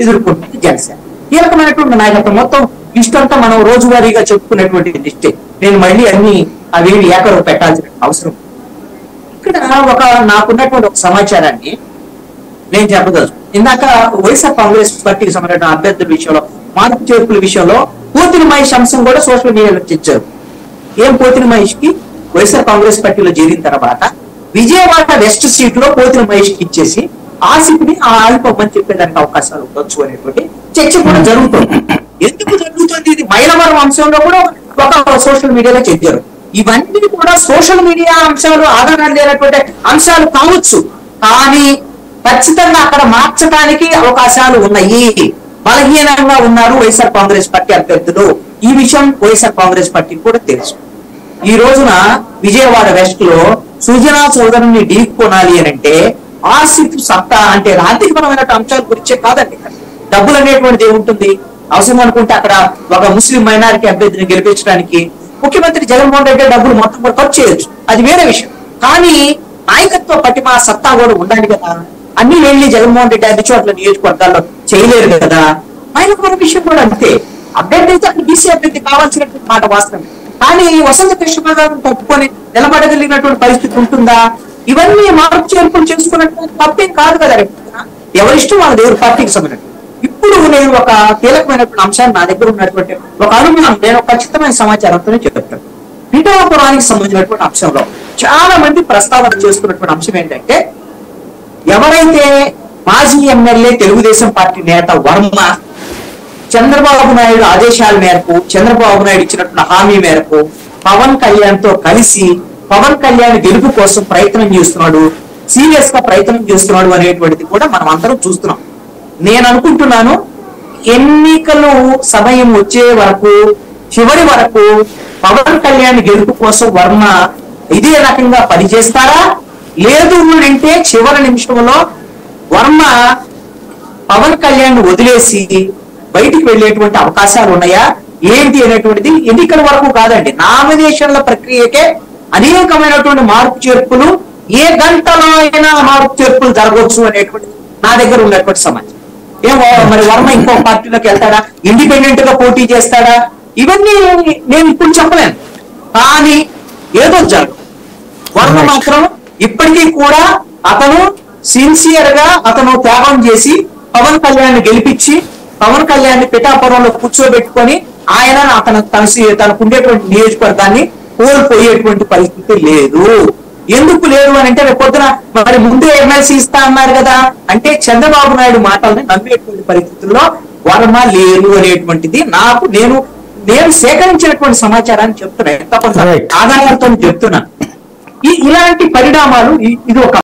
ఎదుర్కొంటుంది జనసేన. కీలకమైనటువంటి నాయకత్వం మొత్తం లిస్ట్ అంతా మనం రోజువారీగా చెప్పుకునేటువంటి లిస్టే. నేను మళ్ళీ అన్ని అవేమి ఏకరవ పెట్టాల్సిన అవసరం. ఇక్కడ నాకున్నటువంటి ఒక సమాచారాన్ని నేను చెప్పదలుచు. ఇందాక వైఎస్ఆర్ కాంగ్రెస్ పార్టీకి సంబంధించిన అభ్యర్థుల విషయంలో, మార్పు చేర్పుల విషయంలో పోతిన మహేష్ అంశం కూడా సోషల్ మీడియాలో చర్చారు. ఏం పోతిన మహేష్ కి వైఎస్ఆర్ కాంగ్రెస్ పార్టీలో చేరిన తర్వాత విజయవాడ వెస్ట్ సీట్ లో పోతిన మహేష్ కి ఇచ్చేసి ఆ సీట్ ని ఆగిపోమని చెప్పేదానికి అవకాశాలు ఉండొచ్చు అనేటువంటి చర్చ కూడా జరుగుతుంది. ఎందుకు జరుగుతుంది? ఇది మైలవరం అంశంలో కూడా ఒక సోషల్ మీడియాలో చర్చారు. ఇవన్నీ కూడా సోషల్ మీడియా అంశాలు, ఆధారాలు లేనటువంటి అంశాలు కావచ్చు, కానీ ఖచ్చితంగా అక్కడ మార్చడానికి అవకాశాలు ఉన్నాయి. బలహీనంగా ఉన్నారు వైఎస్ఆర్ కాంగ్రెస్ పార్టీ అభ్యర్థులు. ఈ విషయం వైఎస్ఆర్ కాంగ్రెస్ పార్టీకి కూడా తెలుసు. ఈ రోజున విజయవాడ వెస్ట్ లో సుజనా చౌదరిని ఢీకొనాలి అని అంటే ఆసిఫ్ సత్తా అంటే రాజకీయపరమైన అంశాల గురించే కాదండి. డబ్బులు అనేటువంటిది ఏముంటుంది? అవసరం అనుకుంటే అక్కడ ఒక ముస్లిం మైనారిటీ అభ్యర్థిని గెలిపించడానికి ముఖ్యమంత్రి జగన్మోహన్ రెడ్డి డబ్బులు మొత్తం కూడా ఖర్చు చేయొచ్చు, అది వేరే విషయం. కానీ నాయకత్వ పటిమ సత్తా కూడా ఉండాలి కదా. అన్ని వెళ్ళి జగన్మోహన్ రెడ్డి అన్ని చోట్ల నియోజకవర్గాల్లో చేయలేరు కదా. మైలవరం విషయం కూడా అంతే. అభ్యర్థి అయితే అక్కడ బీసీ అభ్యర్థి కావాల్సినటువంటి మాట వాస్తవం. కానీ వసంత కృష్ణప్రసాద్ తప్పుకొని నిలబడగలిగినటువంటి పరిస్థితి ఉంటుందా? ఇవన్నీ మార్పు చేర్పులు చేసుకున్నటువంటి తప్పేం కాదు కదా. ఎవరిష్టం వాళ్ళ దేవుడు పార్టీకి సంబంధించి. ఇప్పుడు నేను ఒక కీలకమైనటువంటి అంశాన్ని నా దగ్గర ఉన్నటువంటి ఒక అనుమానం, నేను ఒక ఖచ్చితమైన సమాచారంతోనే చెప్తాను. పిఠాపురానికి సంబంధించినటువంటి అంశంలో చాలా మంది ప్రస్తావన చేసుకున్నటువంటి అంశం ఏంటంటే, ఎవరైతే మాజీ ఎమ్మెల్యే తెలుగుదేశం పార్టీ నేత వర్మ చంద్రబాబు నాయుడు ఆదేశాల మేరకు, చంద్రబాబు నాయుడు ఇచ్చినటువంటి హామీ మేరకు పవన్ కళ్యాణ్ తో కలిసి పవన్ కళ్యాణ్ గెలుపు కోసం ప్రయత్నం చేస్తున్నాడు, సీరియస్ గా ప్రయత్నం చేస్తున్నాడు అనేటువంటిది కూడా మనం అందరం చూస్తున్నాం. నేను అనుకుంటున్నాను, ఎన్నికలు సమయం వచ్చే వరకు, చివరి వరకు పవన్ కళ్యాణ్ గెలుపు కోసం వర్మ ఇదే రకంగా పనిచేస్తారా? లేదు అంటే చివరి నిమిషంలో వర్మ పవన్ కళ్యాణ్ వదిలేసి బయటికి వెళ్ళేటువంటి అవకాశాలు ఉన్నాయా ఏంటి అనేటువంటిది ఎన్నికల వరకు కాదండి, నామినేషన్ల ప్రక్రియకే అనేకమైనటువంటి మార్పు చేర్పులు, ఏ గంటలో అయినా మార్పు చేర్పులు జరగవచ్చు అనేటువంటి నా దగ్గర ఉన్నటువంటి సమాచారం. ఏమో మరి వర్మ ఇంకో పార్టీలోకి వెళ్తాడా, ఇండిపెండెంట్ గా పోటీ చేస్తాడా, ఇవన్నీ నేను ఇప్పుడు చెప్పలేను. కానీ ఏదో జరగదు. వర్మ మాత్రం ఇప్పటికీ కూడా అతను సిన్సియర్ గా అతను త్యాగం చేసి పవన్ కళ్యాణ్ గెలిపించి పవన్ కళ్యాణ్ పిఠాపురంలో కూర్చోబెట్టుకొని ఆయన తనకు ఉండేటువంటి నియోజకవర్గాన్ని కోల్పోయేటువంటి పరిస్థితి లేదు. ఎందుకు లేదు అని అంటే, రేపు పొద్దున మరి ముందే ఎమ్మెల్సీ ఇస్తా అన్నారు కదా అంటే చంద్రబాబు నాయుడు మాటల్ని నమ్మేటువంటి పరిస్థితుల్లో వర్మ లేరు అనేటువంటిది నేను సేకరించినటువంటి సమాచారాన్ని చెప్తున్నా, ఎంత కొంత ఆధారాలతో చెప్తున్నాను. ఇలాంటి పరిణామాలు ఇది ఒక